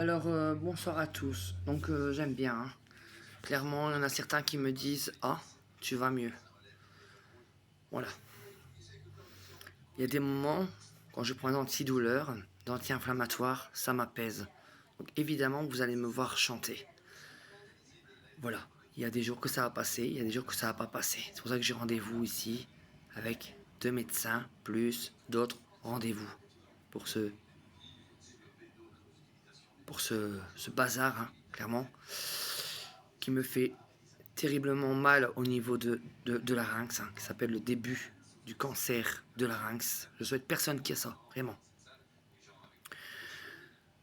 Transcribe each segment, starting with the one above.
Alors, bonsoir à tous. Donc, j'aime bien, hein. Clairement, il y en a certains qui me disent: «Ah, tu vas mieux». Voilà. Il y a des moments, quand je prends un antidouleur, d'anti-inflammatoire, ça m'apaise. Donc, évidemment, vous allez me voir chanter. Voilà. Il y a des jours que ça va passer, il y a des jours que ça va pas passer. C'est pour ça que j'ai rendez-vous ici avec 2 médecins, plus d'autres rendez-vous pour ce bazar, hein, clairement, qui me fait terriblement mal au niveau de larynx, hein, qui s'appelle le début du cancer de larynx. Je souhaite personne qui a ça, vraiment.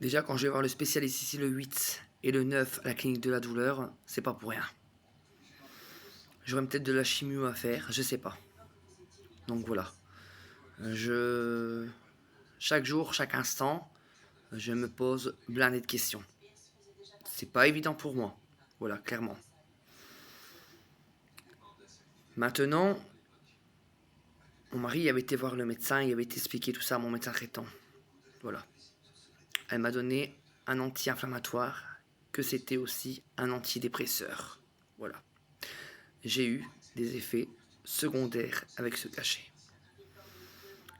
Déjà, quand je vais voir le spécialiste ici le 8 et le 9 à la clinique de la douleur, c'est pas pour rien. J'aurais peut-être de la chimio à faire, je sais pas. Donc voilà. Chaque jour, chaque instant, je me pose blindé de questions. C'est pas évident pour moi. Voilà, clairement. Maintenant, mon mari avait été voir le médecin, il avait expliqué tout ça à mon médecin traitant. Voilà. Elle m'a donné un anti-inflammatoire, que c'était aussi un antidépresseur. Voilà. J'ai eu des effets secondaires avec ce cachet.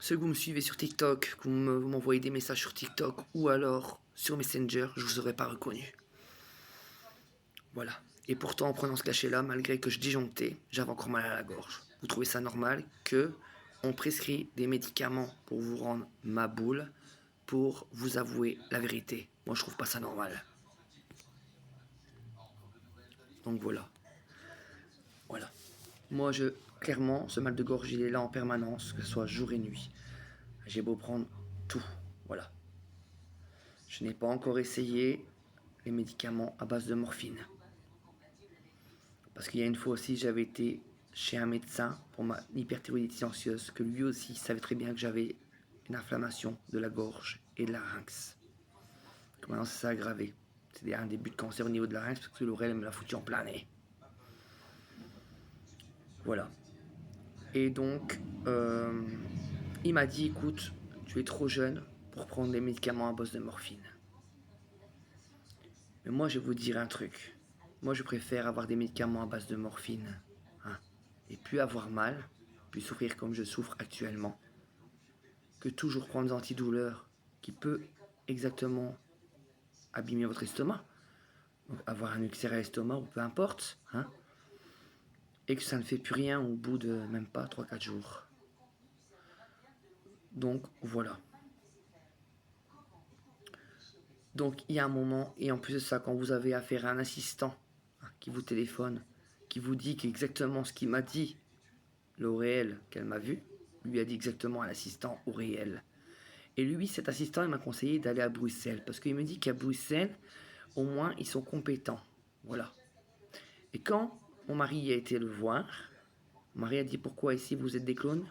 Ceux que vous me suivez sur TikTok, que vous m'envoyez des messages sur TikTok ou alors sur Messenger, je ne vous aurais pas reconnu. Voilà. Et pourtant, en prenant ce cachet-là, malgré que je disjonctais, j'avais encore mal à la gorge. Vous trouvez ça normal que on prescrit des médicaments pour vous rendre ma boule, pour vous avouer la vérité? Moi, je trouve pas ça normal. Donc voilà. Voilà. Moi, clairement, ce mal de gorge, il est là en permanence, que ce soit jour et nuit. J'ai beau prendre tout. Voilà. Je n'ai pas encore essayé les médicaments à base de morphine. Parce qu'il y a une fois aussi, j'avais été chez un médecin pour ma hyperthyroïdite silencieuse, que lui aussi savait très bien que j'avais une inflammation de la gorge et de la larynx. Donc maintenant, ça s'est aggravé. C'est un début de cancer au niveau de la larynx, parce que l'oreille me l'a foutu en plein nez. Voilà. Et donc, il m'a dit, écoute, tu es trop jeune pour prendre des médicaments à base de morphine. Mais moi, je vais vous dire un truc. Moi, je préfère avoir des médicaments à base de morphine, hein, et plus avoir mal, plus souffrir comme je souffre actuellement, que toujours prendre des antidouleurs qui peut exactement abîmer votre estomac, donc avoir un ulcère à l'estomac ou peu importe, hein, et que ça ne fait plus rien au bout de même pas 3-4 jours. Donc voilà. Donc il y a un moment, et en plus de ça, quand vous avez affaire à un assistant, hein, qui vous téléphone, qui vous dit exactement ce qu'il m'a dit, le réel qu'elle m'a vu, lui a dit exactement à l'assistant au réel. Et lui, cet assistant, il m'a conseillé d'aller à Bruxelles, parce qu'il me dit qu'à Bruxelles, au moins, ils sont compétents. Voilà. Et quand mon mari a été le voir, mon mari a dit: pourquoi ici vous êtes des clones?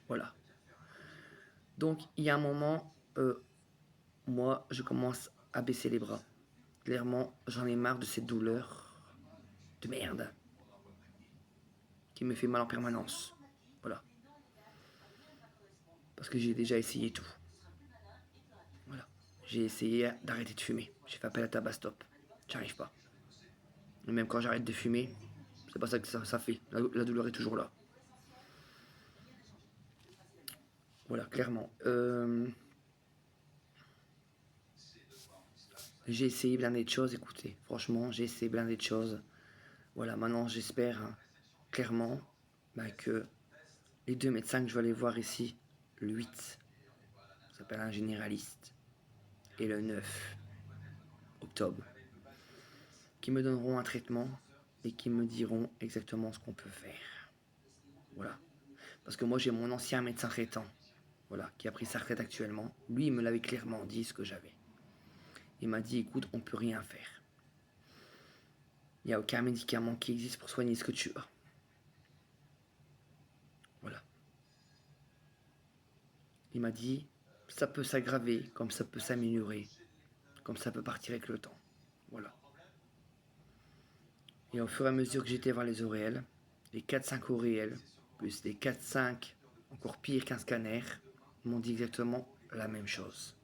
Voilà. Donc il y a un moment, moi, je commence à baisser les bras. Clairement, j'en ai marre de cette douleur de merde qui me fait mal en permanence. Voilà. Parce que j'ai déjà essayé tout. Voilà. J'ai essayé d'arrêter de fumer. J'ai fait appel à tabac stop. J'arrive pas. Et même quand j'arrête de fumer, c'est pas ça que ça fait. La douleur est toujours là. Voilà, clairement. J'ai essayé blindé de choses, écoutez. Franchement, j'ai essayé blindé de choses. Voilà, maintenant j'espère, hein, clairement, que les 2 médecins que je vais aller voir ici, le 8, ça s'appelle un généraliste, et le 9 octobre, qui me donneront un traitement et qui me diront exactement ce qu'on peut faire. Voilà. Parce que moi j'ai mon ancien médecin traitant, voilà, qui a pris sa retraite actuellement. Lui, il me l'avait clairement dit ce que j'avais. Il m'a dit, écoute, on peut rien faire. Il n'y a aucun médicament qui existe pour soigner ce que tu as. Voilà. Il m'a dit, ça peut s'aggraver, comme ça peut s'améliorer, comme ça peut partir avec le temps. Voilà. Et au fur et à mesure que j'étais voir les ORL, les 4-5 ORL, plus les 4-5, encore pire qu'un scanner, m'ont dit exactement la même chose.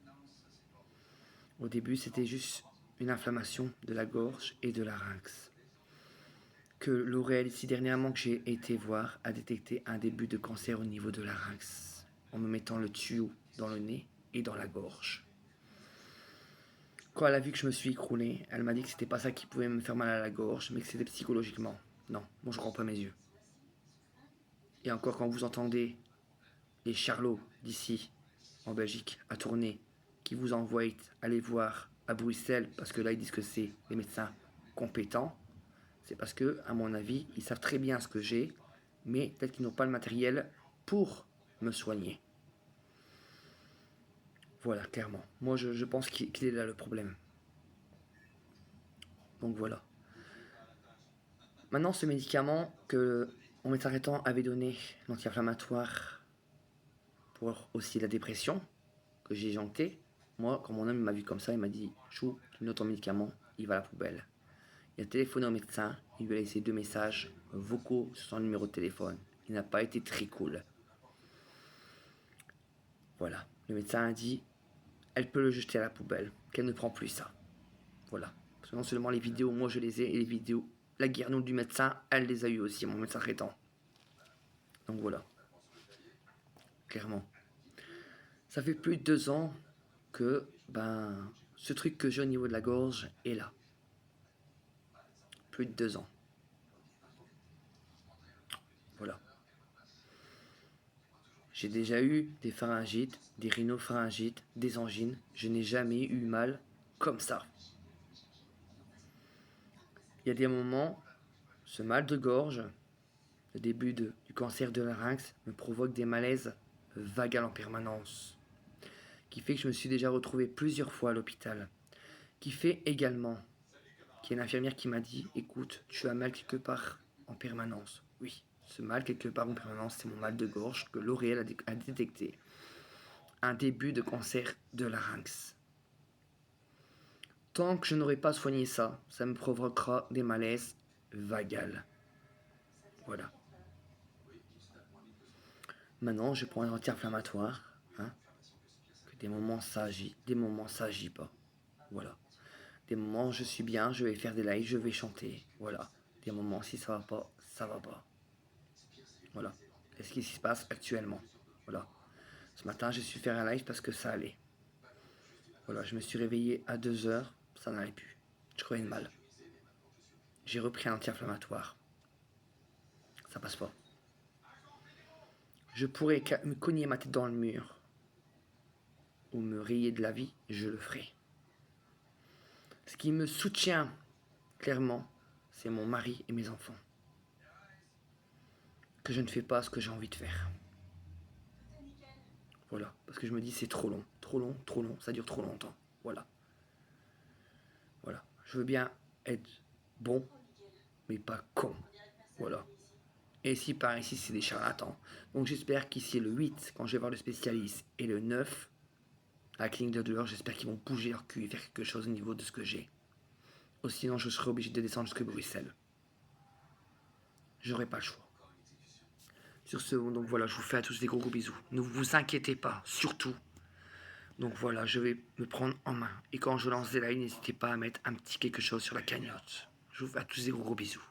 Au début, c'était juste une inflammation de la gorge et de larynx. Que L'Oréal, ici dernièrement, que j'ai été voir, a détecté un début de cancer au niveau de larynx, en me mettant le tuyau dans le nez et dans la gorge. Quand elle a vu que je me suis écroulé, elle m'a dit que c'était pas ça qui pouvait me faire mal à la gorge, mais que c'était psychologiquement. Non, moi je crois pas mes yeux. Et encore, quand vous entendez les charlots d'ici, en Belgique, à tourner, qui vous envoient aller voir à Bruxelles, parce que là ils disent que c'est les médecins compétents, c'est parce que, à mon avis, ils savent très bien ce que j'ai, mais peut-être qu'ils n'ont pas le matériel pour me soigner. Voilà, clairement. Moi, je pense qu'il est là le problème. Donc voilà. Maintenant, ce médicament que mon médecin traitant avait donné, l'anti-inflammatoire, pour aussi la dépression, que j'ai janté, moi, quand mon homme m'a vu comme ça, il m'a dit « Chou, tu notes ton médicament, il va à la poubelle ». Il a téléphoné au médecin, il lui a laissé 2 messages vocaux sur son numéro de téléphone. Il n'a pas été très cool. Voilà, le médecin a dit « Elle peut le jeter à la poubelle, qu'elle ne prend plus ça ». Voilà, parce que non seulement les vidéos, moi je les ai, et les vidéos, la guernoule du médecin, elle les a eues aussi, mon médecin traitant. Donc voilà, clairement. Ça fait plus de 2 ans que ce truc que j'ai au niveau de la gorge est là. Plus de 2 ans. Voilà. J'ai déjà eu des pharyngites, des rhinopharyngites, des angines. Je n'ai jamais eu mal comme ça. Il y a des moments, ce mal de gorge, le début du cancer de larynx, me provoque des malaises vagales en permanence. Qui fait que je me suis déjà retrouvé plusieurs fois à l'hôpital. Qui fait également qu'il y a une infirmière qui m'a dit « Écoute, tu as mal quelque part en permanence. » Oui, ce mal quelque part en permanence, c'est mon mal de gorge que L'Oréal a détecté. Un début de cancer de larynx. Tant que je n'aurai pas soigné ça, ça me provoquera des malaises vagales. Voilà. Maintenant, je prends un anti-inflammatoire. Que des moments ça agit, des moments ça agit pas. Voilà. Des moments je suis bien, je vais faire des lives, je vais chanter. Voilà. Des moments si ça va pas, ça va pas. Voilà. C'est ce qui se passe actuellement. Voilà. Ce matin, j'ai su faire un live parce que ça allait. Voilà, je me suis réveillé à 2h, ça n'allait plus. Je croyais mal. J'ai repris un anti-inflammatoire. Ça passe pas. Je pourrais me cogner ma tête dans le mur ou me rayer de la vie, je le ferai. Ce qui me soutient, clairement, c'est mon mari et mes enfants. Que je ne fais pas ce que j'ai envie de faire. Voilà, parce que je me dis c'est trop long, trop long, trop long, ça dure trop longtemps. Voilà. Voilà. Je veux bien être bon, mais pas con. Voilà. Et ici, par ici, c'est des charlatans. Donc j'espère qu'ici, le 8, quand je vais voir le spécialiste, et le 9, à la clinique de douleur, j'espère qu'ils vont bouger leur cul et faire quelque chose au niveau de ce que j'ai. Ou sinon, je serai obligé de descendre jusqu'à Bruxelles. J'aurai pas le choix. Sur ce, donc voilà, je vous fais à tous des gros bisous. Ne vous inquiétez pas, surtout. Donc voilà, je vais me prendre en main. Et quand je lance des lives, n'hésitez pas à mettre un petit quelque chose sur la cagnotte. Je vous fais à tous des gros bisous.